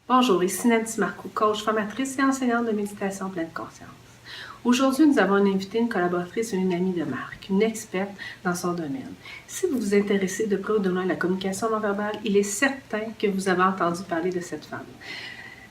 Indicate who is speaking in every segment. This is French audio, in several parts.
Speaker 1: Bonjour, ici Nancy Marcoux, coach, formatrice et enseignante de méditation pleine conscience. Aujourd'hui, nous avons invité une collaboratrice et une amie de marque, une experte dans son domaine. Si vous vous intéressez de près ou de loin à la communication non verbale, il est certain que vous avez entendu parler de cette femme.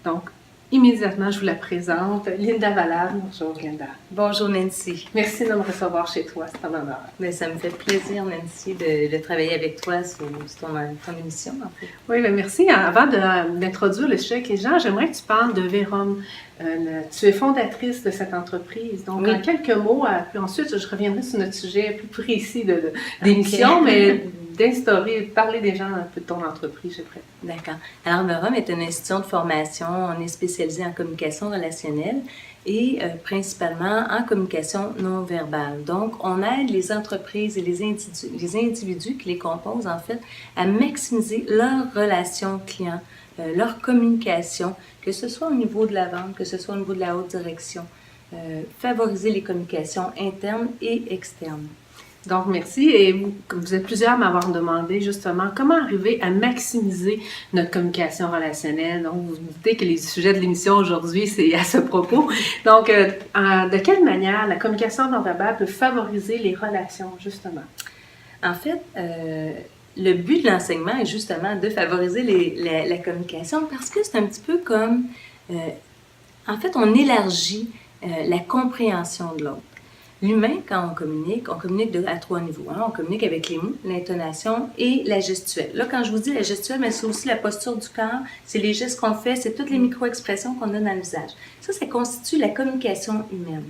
Speaker 1: Donc, immédiatement, je vous la présente. Linda Valade. Bonjour, Linda.
Speaker 2: Bonjour, Nancy.
Speaker 1: Merci de me recevoir chez toi. C'est un honneur.
Speaker 2: Bien, ça me fait plaisir, Nancy, de travailler avec toi sur ton émission, en fait.
Speaker 1: Oui, bien, merci. Avant d'introduire le sujet avec les gens, j'aimerais que tu parles de Vérum. Tu es fondatrice de cette entreprise. Donc, en quelques mots, puis ensuite, je reviendrai sur notre sujet plus précis d'émission, mais d'instaurer, parler des gens un peu de ton entreprise, j'ai prêt.
Speaker 2: D'accord. Alors, Vérum est une institution de formation. On est spécialisé en communication relationnelle et principalement en communication non verbale. Donc, on aide les entreprises et les individus qui les composent, en fait, à maximiser leur relation client, leur communication, que ce soit au niveau de la vente, que ce soit au niveau de la haute direction, favoriser les communications internes et externes.
Speaker 1: Donc, merci. Et vous êtes plusieurs à m'avoir demandé justement comment arriver à maximiser notre communication relationnelle. Donc, vous doutez que les sujets de l'émission aujourd'hui, c'est à ce propos. Donc, de quelle manière la communication non verbale peut favoriser les relations, justement?
Speaker 2: En fait, le but de l'enseignement est justement de favoriser la communication parce que c'est un petit peu comme, en fait, on élargit la compréhension de l'autre. L'humain, quand on communique à 3 niveaux. Hein? On communique avec les mots, l'intonation et la gestuelle. Là, quand je vous dis la gestuelle, mais c'est aussi la posture du corps, c'est les gestes qu'on fait, c'est toutes les micro-expressions qu'on a dans le visage. Ça constitue la communication humaine.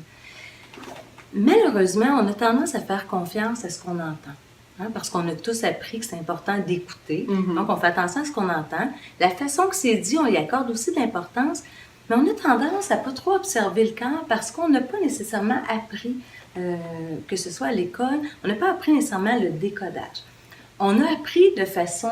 Speaker 2: Malheureusement, on a tendance à faire confiance à ce qu'on entend. Hein? Parce qu'on a tous appris que c'est important d'écouter. Donc, on fait attention à ce qu'on entend. La façon que c'est dit, on y accorde aussi de l'importance. Mais on a tendance à pas trop observer le corps parce qu'on n'a pas nécessairement appris, que ce soit à l'école, on n'a pas appris nécessairement le décodage. On a appris de façon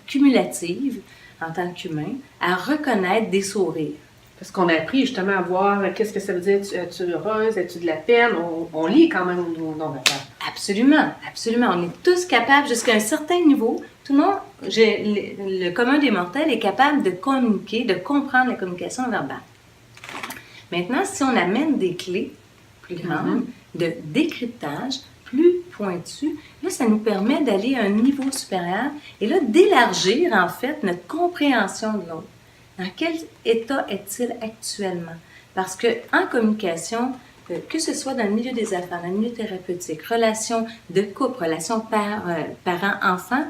Speaker 2: cumulative, en tant qu'humain, à reconnaître des sourires.
Speaker 1: Parce qu'on a appris justement à voir qu'est-ce que ça veut dire, es-tu heureuse, as-tu de la peine, on lit quand même nos non-verbales.
Speaker 2: Absolument, absolument. On est tous capables jusqu'à un certain niveau. Tout le monde, le commun des mortels est capable de communiquer, de comprendre la communication verbale. Maintenant, si on amène des clés plus grandes, de décryptage, plus pointues, là, ça nous permet d'aller à un niveau supérieur et là, d'élargir, en fait, notre compréhension de l'autre. Dans quel état est-il actuellement? Parce qu'en communication, que ce soit dans le milieu des affaires, dans le milieu thérapeutique, relations de couple, relations parents-enfants,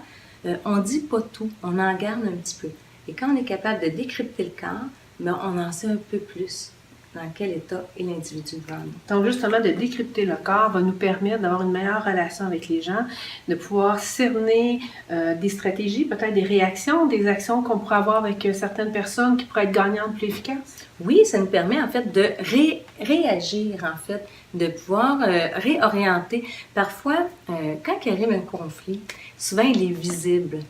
Speaker 2: on ne dit pas tout, on en garde un petit peu. Et quand on est capable de décrypter le corps, bien, on en sait un peu plus dans quel état est l'individu vraiment.
Speaker 1: Donc, justement, de décrypter le corps va nous permettre d'avoir une meilleure relation avec les gens, de pouvoir cerner des stratégies, peut-être des réactions, des actions qu'on pourrait avoir avec certaines personnes qui pourraient être gagnantes, plus efficaces.
Speaker 2: Oui, ça nous permet en fait de réagir, en fait, de pouvoir réorienter. Parfois, quand il arrive un conflit, souvent il est visible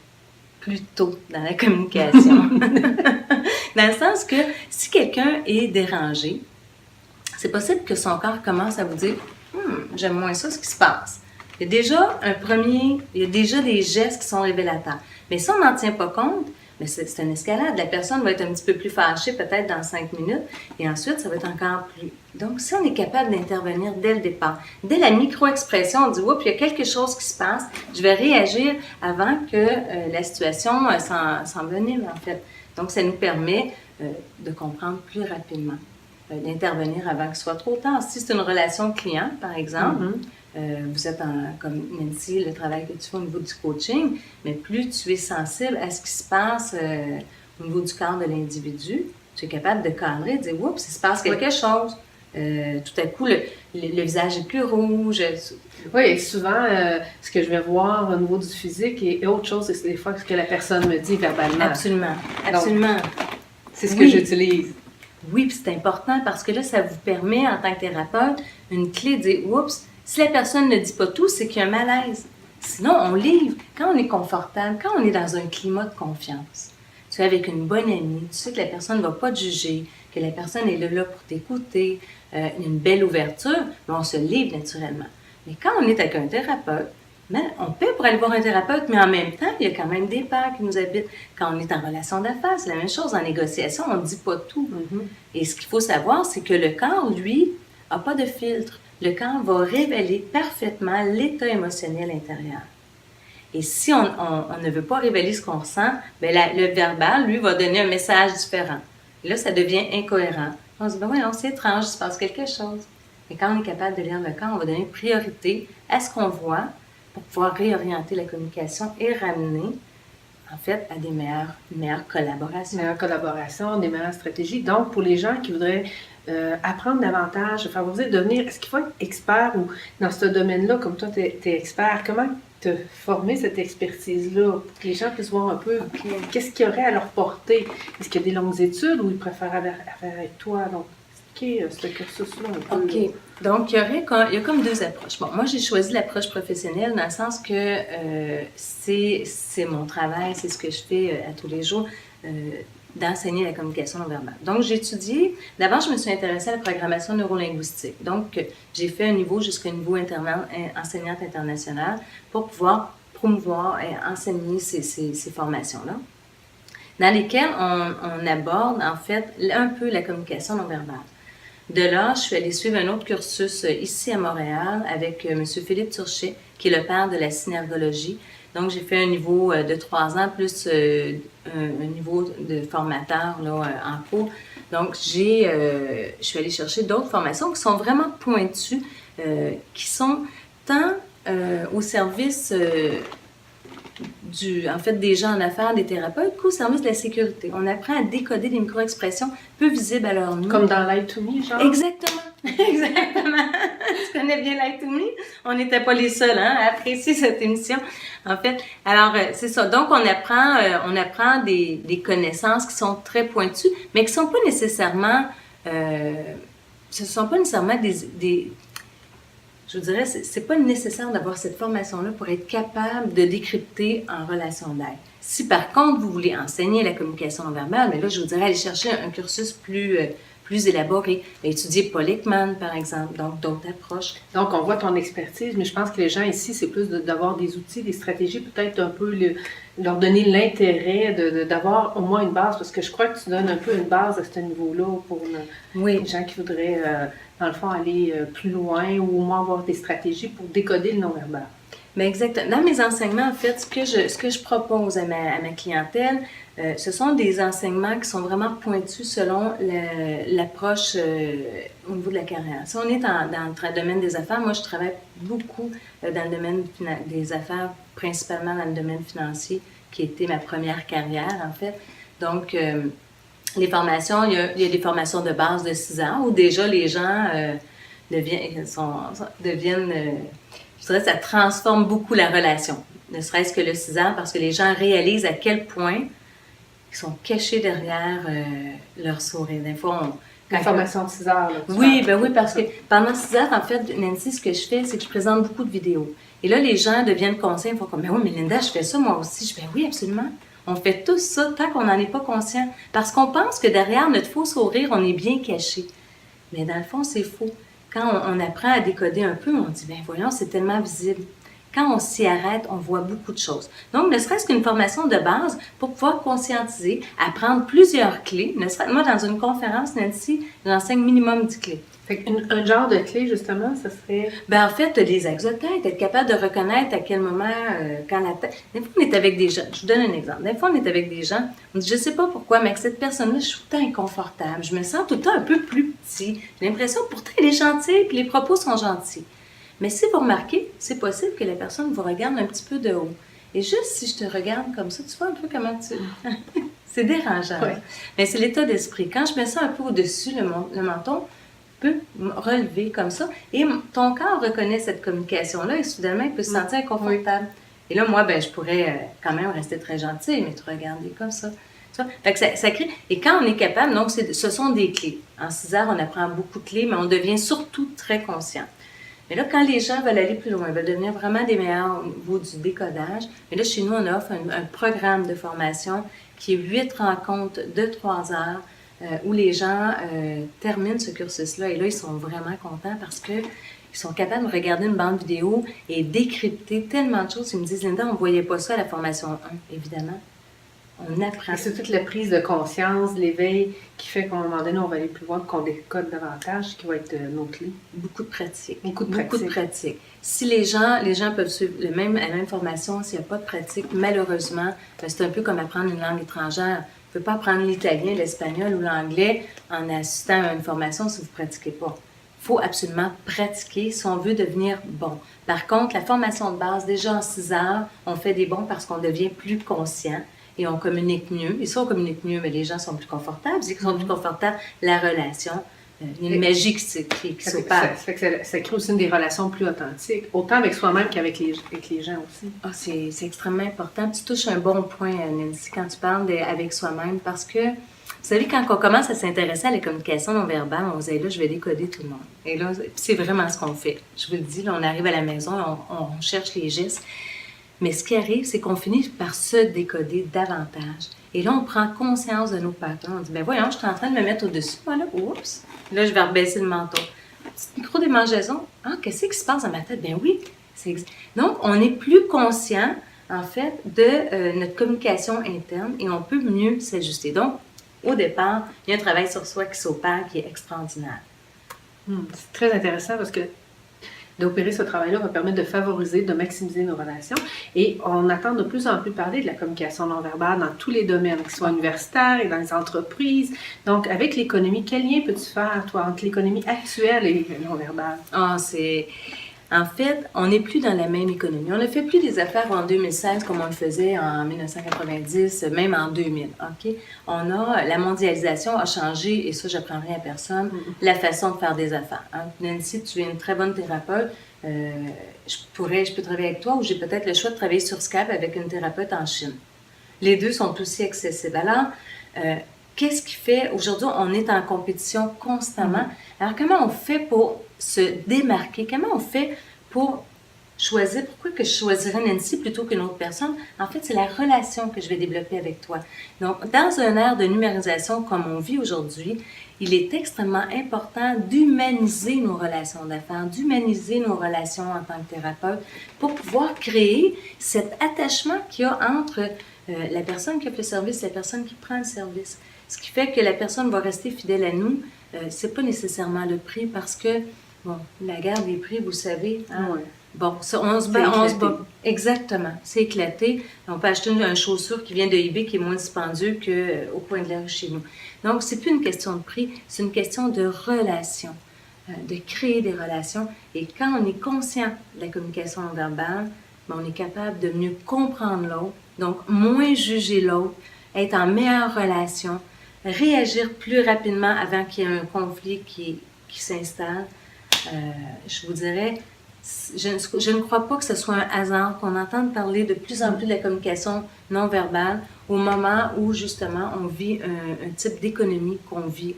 Speaker 2: plus tôt dans la communication. Dans le sens que si quelqu'un est dérangé, c'est possible que son corps commence à vous dire « j'aime moins ça, ce qui se passe ». Il y a déjà des gestes qui sont révélateurs. Mais si on n'en tient pas compte, mais c'est une escalade. La personne va être un petit peu plus fâchée peut-être dans 5 minutes et ensuite, ça va être encore plus. Donc, si on est capable d'intervenir dès le départ, dès la micro-expression, on dit « oups, il y a quelque chose qui se passe, je vais réagir avant que la situation s'envenime en fait ». Donc, ça nous permet de comprendre plus rapidement, d'intervenir avant que ce soit trop tard. Si c'est une relation client, par exemple, vous êtes comme Nancy, le travail que tu fais au niveau du coaching, mais plus tu es sensible à ce qui se passe au niveau du corps de l'individu, tu es capable de cadrer, de dire « oups, il se passe quelque chose ». Tout à coup, le visage est plus rouge.
Speaker 1: Oui, et souvent, ce que je vais voir au niveau du physique et autre chose, c'est des fois ce que la personne me dit verbalement.
Speaker 2: Absolument, absolument.
Speaker 1: C'est ce que j'utilise.
Speaker 2: Oui, puis c'est important parce que là, ça vous permet, en tant que thérapeute, une clé de dire « oups ». Si la personne ne dit pas tout, c'est qu'il y a un malaise. Sinon, on livre. Quand on est confortable, quand on est dans un climat de confiance, tu es avec une bonne amie, tu sais que la personne ne va pas te juger, que la personne est là pour t'écouter, une belle ouverture, mais on se livre naturellement. Mais quand on est avec un thérapeute, Mais on paie pour aller voir un thérapeute, mais en même temps, il y a quand même des pairs qui nous habitent. Quand on est en relation d'affaires, c'est la même chose. En négociation, on ne dit pas tout. Et ce qu'il faut savoir, c'est que le corps, lui, n'a pas de filtre. Le corps va révéler parfaitement l'état émotionnel intérieur. Et si on ne veut pas révéler ce qu'on ressent, bien le verbal, lui, va donner un message différent. Et là, ça devient incohérent. On se dit, ben voyons, c'est étrange, il se passe quelque chose. Mais quand on est capable de lire le corps, on va donner priorité à ce qu'on voit pour pouvoir réorienter la communication et ramener, en fait, à des meilleures collaborations.
Speaker 1: Meilleure collaboration, des meilleures stratégies. Donc, pour les gens qui voudraient apprendre davantage, favoriser, devenir, est-ce qu'il faut être expert ou dans ce domaine-là, comme toi, tu es expert, comment te former cette expertise-là pour que les gens puissent voir un peu qu'est-ce qu'il y aurait à leur porter? Est-ce qu'il y a des longues études ou ils préfèrent faire avec toi? Donc, expliquer ce cursus-là un peu.
Speaker 2: OK. Donc, il y a comme deux approches. Bon, moi, j'ai choisi l'approche professionnelle dans le sens que c'est mon travail, c'est ce que je fais à tous les jours, d'enseigner la communication non verbale. Donc, j'ai étudié, d'abord, je me suis intéressée à la programmation neurolinguistique. Donc, j'ai fait un niveau jusqu'à un niveau enseignante internationale pour pouvoir promouvoir et enseigner ces formations-là, dans lesquelles on aborde, en fait, un peu la communication non verbale. De là, je suis allée suivre un autre cursus ici à Montréal avec M. Philippe Turchet, qui est le père de la synergologie. Donc, j'ai fait un niveau de 3 ans plus un niveau de formateur là, en cours. Donc, je suis allée chercher d'autres formations qui sont vraiment pointues, qui sont tant au service en fait, des gens en affaires, des thérapeutes, qu'au service de la sécurité. On apprend à décoder des micro-expressions peu visibles à l'œil nu.
Speaker 1: Comme dans Light to Me, genre?
Speaker 2: Exactement. Exactement. Tu connais bien Light to Me? On n'était pas les seuls à apprécier cette émission. En fait, alors, c'est ça. Donc, on apprend des connaissances qui sont très pointues, mais qui ne sont pas nécessairement... ce ne sont pas nécessairement je vous dirais, c'est pas nécessaire d'avoir cette formation-là pour être capable de décrypter en relation d'aide. Si par contre, vous voulez enseigner la communication non verbale, mais là, je vous dirais aller chercher un cursus plus élaboré. Étudier Paul Ekman, par exemple, donc d'autres approches.
Speaker 1: Donc, on voit ton expertise, mais je pense que les gens ici, c'est plus d'avoir des outils, des stratégies, peut-être un peu leur donner l'intérêt d'avoir au moins une base, parce que je crois que tu donnes un peu une base à ce niveau-là pour les gens qui voudraient, dans le fond, aller plus loin ou au moins avoir des stratégies pour décoder le non-verbal.
Speaker 2: Mais exactement. Dans mes enseignements, en fait, ce que je propose à ma clientèle, ce sont des enseignements qui sont vraiment pointus selon l'approche au niveau de la carrière. Si on est dans le domaine des affaires, moi, je travaille beaucoup dans le domaine des affaires, principalement dans le domaine financier, qui était ma première carrière, en fait. Donc, les formations, il y a des formations de base de 6 ans où déjà les gens deviennent je dirais que ça transforme beaucoup la relation. Ne serait-ce que le 6 ans, parce que les gens réalisent à quel point ils sont cachés derrière leur sourire. Des fois,
Speaker 1: la formation de 6 heures. Là,
Speaker 2: oui, parce que pendant 6 heures, en fait, Nancy, ce que je fais, c'est que je présente beaucoup de vidéos. Et là, les gens deviennent conscients. Ils font comme, mais oui, mais Linda, je fais ça moi aussi. Je fais, oui, absolument. On fait tous ça tant qu'on n'en est pas conscient. Parce qu'on pense que derrière notre faux sourire, on est bien caché. Mais dans le fond, c'est faux. Quand on apprend à décoder un peu, on dit, ben voyons, c'est tellement visible. Quand on s'y arrête, on voit beaucoup de choses. Donc, ne serait-ce qu'une formation de base pour pouvoir conscientiser, apprendre plusieurs clés. Moi, dans une conférence, Nancy, j'enseigne minimum 10 clés.
Speaker 1: Fait un genre de clé, justement, ça serait...
Speaker 2: Ben en fait, les exotètes, être capable de reconnaître à quel moment, quand la tête... Des fois, on est avec des gens, je vous donne un exemple. Des fois, on est avec des gens, on dit, je sais pas pourquoi, mais avec cette personne-là, je suis tout le temps inconfortable. Je me sens tout le temps un peu plus petit. J'ai l'impression, pourtant, elle est gentille, puis les propos sont gentils. Mais si vous remarquez, c'est possible que la personne vous regarde un petit peu de haut. Et juste si je te regarde comme ça, tu vois un peu comment tu... c'est dérangeant.
Speaker 1: Ouais.
Speaker 2: Mais c'est l'état d'esprit. Quand je mets ça un peu au-dessus, le menton peut relever comme ça. Et ton corps reconnaît cette communication-là et soudainement, il peut se sentir inconfortable. Et là, moi, je pourrais quand même rester très gentille, mais te regarder comme ça. Tu vois? Fait que ça crée... Et quand on est capable, donc ce sont des clés. En 6 heures, on apprend beaucoup de clés, mais on devient surtout très conscient. Mais là, quand les gens veulent aller plus loin, veulent devenir vraiment des meilleurs au niveau du décodage, mais là, chez nous, on offre un programme de formation qui est 8 rencontres de 3 heures où les gens terminent ce cursus-là. Et là, ils sont vraiment contents parce que ils sont capables de regarder une bande vidéo et décrypter tellement de choses. Ils me disent, Linda, on ne voyait pas ça à la formation 1, évidemment. On apprend.
Speaker 1: Et c'est toute la prise de conscience, l'éveil qui fait qu'à un moment donné, on va aller plus loin, qu'on décode davantage, qui va être nos clés.
Speaker 2: Beaucoup de pratique.
Speaker 1: Beaucoup de pratique.
Speaker 2: Si les gens peuvent suivre la même formation, s'il n'y a pas de pratique, malheureusement, c'est un peu comme apprendre une langue étrangère. On ne peut pas apprendre l'italien, l'espagnol ou l'anglais en assistant à une formation si vous ne pratiquez pas. Il faut absolument pratiquer si on veut devenir bon. Par contre, la formation de base, déjà en 6 heures, on fait des bons parce qu'on devient plus conscient et on communique mieux. Et si on communique mieux, mais les gens sont plus confortables. Ils sont plus confortables, la relation. Il y a une magie qui s'opère.
Speaker 1: Ça crée aussi des relations plus authentiques, autant avec soi-même qu'avec les gens aussi.
Speaker 2: Ah, c'est extrêmement important. Tu touches un bon point, Nancy, quand tu parles avec soi-même, parce que, vous savez, quand on commence à s'intéresser à la communication non verbale, on se dit, là, je vais décoder tout le monde. Et là, c'est vraiment ce qu'on fait. Je vous le dis, là, on arrive à la maison, on cherche les gestes. Mais ce qui arrive, c'est qu'on finit par se décoder davantage. Et là, on prend conscience de nos patterns. On dit, ben voyons, je suis en train de me mettre au-dessus. Voilà, oups. Là, je vais rebaisser le menton. Petite micro-démangeaison. Ah, qu'est-ce qui se passe dans ma tête? Ben oui. Donc, on est plus conscient, en fait, de notre communication interne et on peut mieux s'ajuster. Donc, au départ, il y a un travail sur soi qui s'opère, qui est extraordinaire.
Speaker 1: C'est très intéressant parce que d'opérer ce travail-là va permettre de favoriser, de maximiser nos relations. Et on attend de plus en plus parler de la communication non-verbale dans tous les domaines, qu'ils soient universitaires et dans les entreprises. Donc, avec l'économie, quel lien peux-tu faire, toi, entre l'économie actuelle et non-verbale?
Speaker 2: En fait, on n'est plus dans la même économie. On ne fait plus des affaires en 2016 comme on le faisait en 1990, même en 2000. OK? La mondialisation a changé, et ça, j'apprends rien à personne, la façon de faire des affaires. Hein? Nancy, tu es une très bonne thérapeute. Je peux travailler avec toi ou j'ai peut-être le choix de travailler sur Skype avec une thérapeute en Chine. Les deux sont aussi accessibles. Alors, qu'est-ce qui fait? Aujourd'hui, on est en compétition constamment. Alors, comment on fait pour se démarquer? Comment on fait pour choisir? Pourquoi que je choisirais Nancy plutôt qu'une autre personne? En fait, c'est la relation que je vais développer avec toi. Donc, dans un ère de numérisation comme on vit aujourd'hui, il est extrêmement important d'humaniser nos relations d'affaires, d'humaniser nos relations en tant que thérapeute pour pouvoir créer cet attachement qu'il y a entre la personne qui offre le service et la personne qui prend le service. Ce qui fait que la personne va rester fidèle à nous. C'est pas nécessairement le prix parce que, bon, la guerre des prix, vous savez, hein, bon, ça, on se bat. Exactement, c'est éclaté. On peut acheter une chaussure qui vient de eBay qui est moins dispendieux qu'au coin de la rue chez nous. Donc, c'est plus une question de prix, c'est une question de relation, de créer des relations. Et quand on est conscient de la communication non verbale, ben, on est capable de mieux comprendre l'autre, donc moins juger l'autre, être en meilleure relation, réagir plus rapidement avant qu'il y ait un conflit qui s'installe. Je vous dirais, je ne crois pas que ce soit un hasard qu'on entende parler de plus en plus de la communication non verbale au moment où, justement, on vit un type d'économie qu'on vit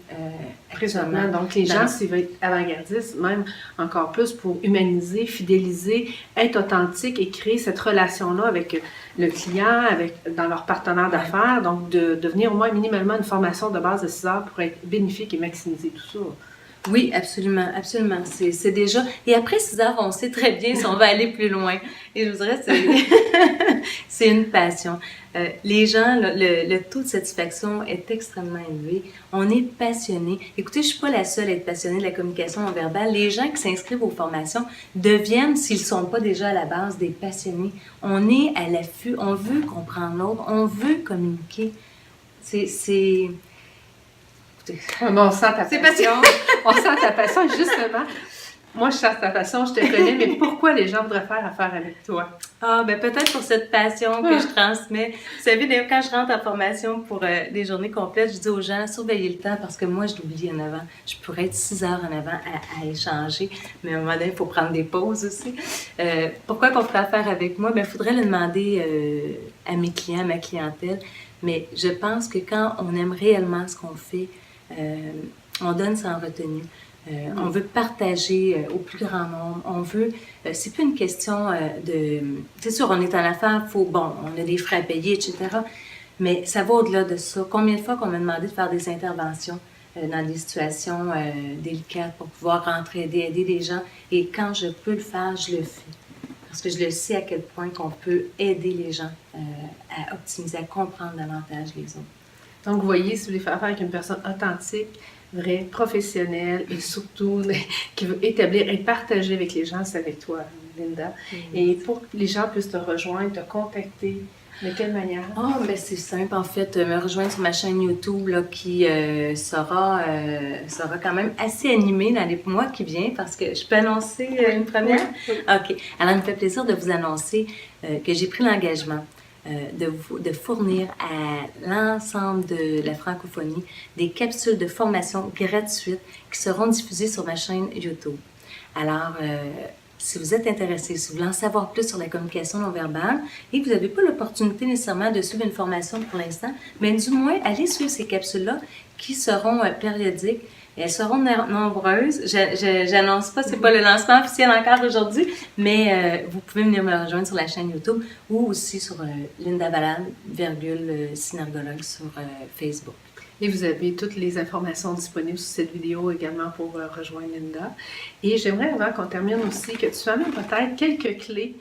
Speaker 1: présentement. Donc, les gens, s'ils veulent être avant-gardistes, même encore plus pour humaniser, fidéliser, être authentique et créer cette relation-là avec le client, dans leur partenaire d'affaires. Donc, de devenir au moins minimalement une formation de base de 6 heures pour être bénéfique et maximiser tout ça.
Speaker 2: Oui, absolument, absolument. C'est déjà... Et après 6 heures, on sait très bien si on va aller plus loin. Et je vous dirais, c'est une passion. Les gens, le taux de satisfaction est extrêmement élevé. On est passionné. Écoutez, je suis pas la seule à être passionnée de la communication non verbale. Les gens qui s'inscrivent aux formations deviennent, s'ils sont pas déjà à la base, des passionnés. On est à l'affût. On veut comprendre l'autre. On veut communiquer.
Speaker 1: On sent ta passion. On sent ta passion, justement. Moi, je sens ta passion, je te connais, mais pourquoi les gens voudraient faire affaire avec toi?
Speaker 2: Ah, ben peut-être pour cette passion que je transmets. Vous savez, d'ailleurs, quand je rentre en formation pour des journées complètes, je dis aux gens, surveillez le temps, parce que moi, je l'oublie en avant. Je pourrais être 6 heures en avant à échanger, mais à un moment donné, il faut prendre des pauses aussi. Pourquoi qu'on ferait affaire avec moi? Ben, il faudrait le demander à mes clients, à ma clientèle, mais je pense que quand on aime réellement ce qu'on fait, on donne sans retenue. On veut partager au plus grand nombre. On veut... c'est plus une question de... C'est sûr, on est en affaires, on a des frais à payer, etc. Mais ça va au-delà de ça. Combien de fois qu'on m'a demandé de faire des interventions dans des situations délicates pour pouvoir aider les gens. Et quand je peux le faire, je le fais. Parce que je le sais à quel point qu'on peut aider les gens à optimiser, à comprendre davantage les autres.
Speaker 1: Donc, vous voyez, si vous voulez faire affaire avec une personne authentique, vraie, professionnelle et surtout qui veut établir et partager avec les gens, c'est avec toi, Linda. Et pour que les gens puissent te rejoindre, te contacter, de quelle manière?
Speaker 2: Ben c'est simple, en fait, me rejoindre sur ma chaîne YouTube là, qui sera quand même assez animée dans les mois qui viennent parce que je peux annoncer une première?
Speaker 1: Oui.
Speaker 2: OK. Alors, il me fait plaisir de vous annoncer que j'ai pris l'engagement de fournir à l'ensemble de la francophonie des capsules de formation gratuites qui seront diffusées sur ma chaîne YouTube. Alors, si vous êtes intéressé, si vous voulez en savoir plus sur la communication non verbale et que vous n'avez pas l'opportunité nécessairement de suivre une formation pour l'instant, mais du moins, allez suivre ces capsules-là qui seront périodiques. Et elles seront nombreuses. J'annonce pas, c'est pas le lancement officiel encore aujourd'hui, mais vous pouvez venir me rejoindre sur la chaîne YouTube ou aussi sur Linda Valade, synergologue sur Facebook.
Speaker 1: Et vous avez toutes les informations disponibles sur cette vidéo également pour rejoindre Linda. Et j'aimerais, avant qu'on termine aussi, que tu amènes peut-être quelques clés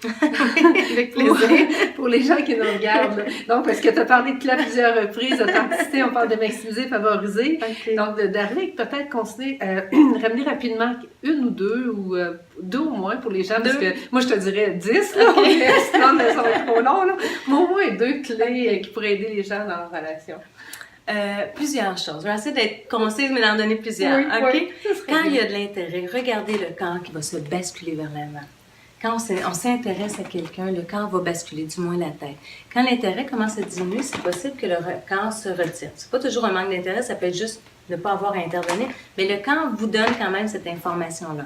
Speaker 2: avec plaisir
Speaker 1: pour les gens qui nous regardent. Donc, parce que tu as parlé de clés à plusieurs reprises, authenticité, on parle de maximiser, favoriser. Okay. Donc, d'arriver peut-être continuer, ramener rapidement une ou deux au moins pour les gens, parce que moi, je te dirais 10, là, okay. Sinon, ça va être trop long, là. Mais au moins 2 clés qui pourraient aider les gens dans leur relation.
Speaker 2: Plusieurs choses. Je vais essayer d'être concise, mais d'en donner plusieurs.
Speaker 1: Oui,
Speaker 2: OK?
Speaker 1: Oui,
Speaker 2: quand il y a de l'intérêt, regardez le corps qui va se basculer vers l'avant. Quand on s'intéresse à quelqu'un, le corps va basculer, du moins la tête. Quand l'intérêt commence à diminuer, c'est possible que le corps se retire. C'est pas toujours un manque d'intérêt, ça peut être juste de ne pas avoir à intervenir, mais le corps vous donne quand même cette information-là.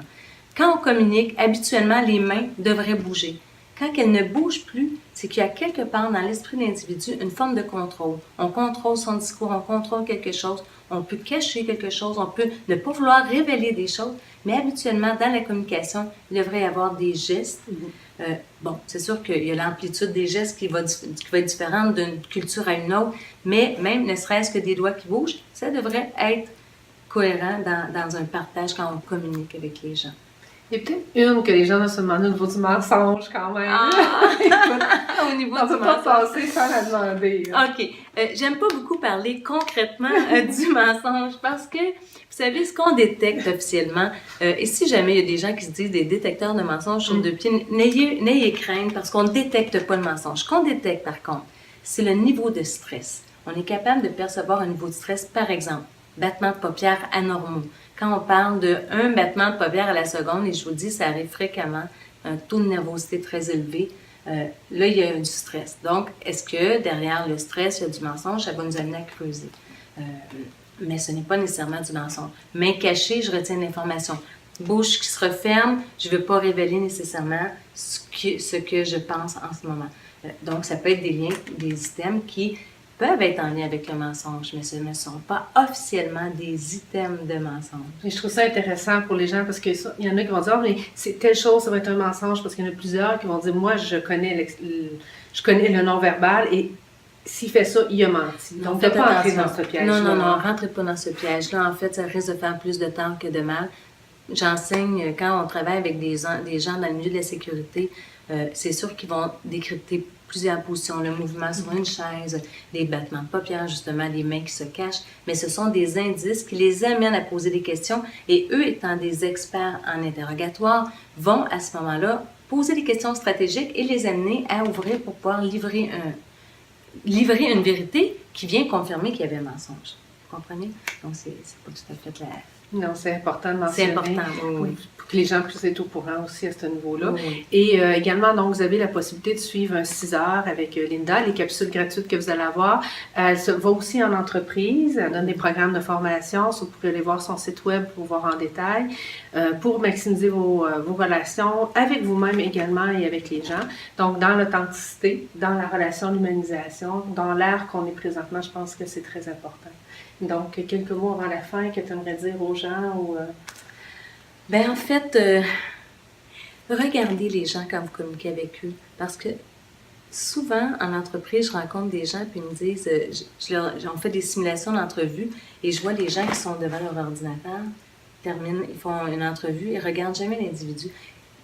Speaker 2: Quand on communique, habituellement, les mains devraient bouger. Quand elles ne bougent plus, c'est qu'il y a quelque part dans l'esprit de l'individu une forme de contrôle. On contrôle son discours, on contrôle quelque chose, on peut cacher quelque chose, on peut ne pas vouloir révéler des choses, mais habituellement, dans la communication, il devrait y avoir des gestes. Bon, c'est sûr qu'il y a l'amplitude des gestes qui va être différente d'une culture à une autre, mais même ne serait-ce que des doigts qui bougent, ça devrait être cohérent dans un partage quand on communique avec les gens.
Speaker 1: Il y a peut-être une que les gens doivent se demander au niveau du mensonge quand même.
Speaker 2: Au niveau
Speaker 1: du mensonge. On ne peut pas passer sans la demander.
Speaker 2: OK. J'aime pas beaucoup parler concrètement du mensonge parce que, vous savez, ce qu'on détecte officiellement, et si jamais il y a des gens qui se disent des détecteurs de mensonges sur 2 pieds, n'ayez crainte parce qu'on ne détecte pas le mensonge. Ce qu'on détecte, par contre, c'est le niveau de stress. On est capable de percevoir un niveau de stress, par exemple, battements de paupières anormaux. Quand on parle de 1 battement de paupières à la seconde, et je vous dis, ça arrive fréquemment, un taux de nervosité très élevé, là, il y a du stress. Donc, est-ce que derrière le stress, il y a du mensonge? Ça va nous amener à creuser. Mais ce n'est pas nécessairement du mensonge. Main cachée, je retiens l'information. Bouche qui se referme, je ne veux pas révéler nécessairement ce que je pense en ce moment. Donc, ça peut être des liens, des items qui peuvent être en lien avec le mensonge, mais ce ne sont pas officiellement des items de mensonge.
Speaker 1: Et je trouve ça intéressant pour les gens parce qu'il y en a qui vont dire mais c'est telle chose, ça va être un mensonge, parce qu'il y en a plusieurs qui vont dire moi je connais le non-verbal et s'il fait ça, il a menti. Donc, ne pas entrer dans ce piège.
Speaker 2: Non, rentrez pas dans ce piège-là. En fait, ça risque de faire plus de temps que de mal. J'enseigne quand on travaille avec des gens dans le milieu de la sécurité, c'est sûr qu'ils vont décrypter plusieurs positions, le mouvement sur une chaise, les battements de paupières, justement, les mains qui se cachent, mais ce sont des indices qui les amènent à poser des questions et eux, étant des experts en interrogatoire, vont à ce moment-là poser des questions stratégiques et les amener à ouvrir pour pouvoir livrer une vérité qui vient confirmer qu'il y avait un mensonge. Vous comprenez? Donc, c'est pas tout à fait clair.
Speaker 1: Non, c'est important de mentionner.
Speaker 2: C'est important, oui.
Speaker 1: Pour que les gens puissent être au courant aussi à ce niveau-là.
Speaker 2: Oui.
Speaker 1: Et également, donc, vous avez la possibilité de suivre un 6 heures avec Linda, les capsules gratuites que vous allez avoir. Elle va aussi en entreprise, elle donne des programmes de formation, vous pouvez aller voir son site web pour voir en détail, pour maximiser vos relations avec vous-même également et avec les gens. Donc, dans l'authenticité, dans la relation, l'humanisation, dans l'ère qu'on est présentement, je pense que c'est très important. Donc, quelques mots avant la fin que tu aimerais dire aux gens ou...
Speaker 2: Bien, en fait, regardez les gens quand vous communiquez avec eux, parce que Souvent, en entreprise, je rencontre des gens puis ils me disent, on fait des simulations d'entrevue et je vois les gens qui sont devant leur ordinateur, ils font une entrevue, ils ne regardent jamais l'individu.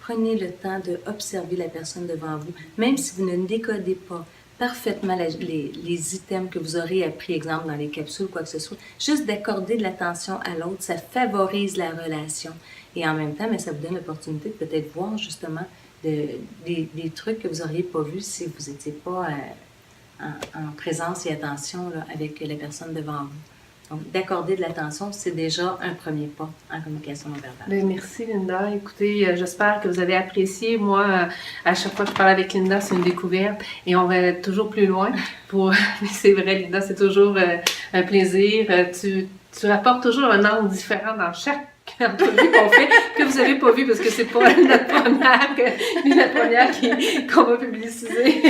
Speaker 2: Prenez le temps d'observer la personne devant vous, même si vous ne décodez pas parfaitement les items que vous aurez appris, exemple dans les capsules, quoi que ce soit. Juste d'accorder de l'attention à l'autre, ça favorise la relation. Et en même temps, mais ça vous donne l'opportunité de peut-être voir justement des trucs que vous n'auriez pas vus si vous n'étiez pas en présence et attention là, avec la personne devant vous. Donc, d'accorder de l'attention, c'est déjà un premier pas en communication non verbale.
Speaker 1: Bien, merci Linda. Écoutez, j'espère que vous avez apprécié. Moi, à chaque fois que je parle avec Linda, c'est une découverte et on va toujours plus loin. Mais c'est vrai, Linda, c'est toujours un plaisir. Tu apportes toujours un angle différent dans chaque entrevue qu'on fait, que vous n'avez pas vu parce que c'est pas notre première, ni la première qu'on va publiciser.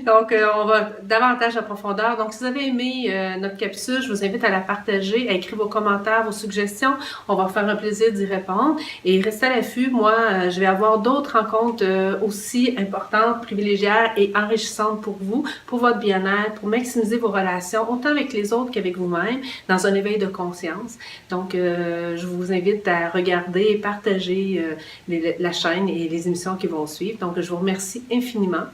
Speaker 1: Donc, on va davantage en profondeur. Donc, si vous avez aimé notre capsule, je vous invite à la partager, à écrire vos commentaires, vos suggestions. On va faire un plaisir d'y répondre. Et restez à l'affût. Moi, je vais avoir d'autres rencontres aussi importantes, privilégiées et enrichissantes pour vous, pour votre bien-être, pour maximiser vos relations, autant avec les autres qu'avec vous-même, dans un éveil de conscience. Donc, je vous invite à regarder et partager la chaîne et les émissions qui vont suivre. Donc, je vous remercie infiniment.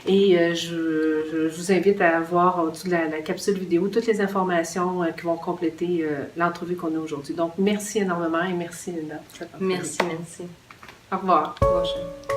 Speaker 1: Et je vous invite à voir au-dessus de la capsule vidéo toutes les informations qui vont compléter l'entrevue qu'on a aujourd'hui. Donc, merci énormément et merci Linda.
Speaker 2: Merci, merci.
Speaker 1: Au revoir.
Speaker 2: Bonjour.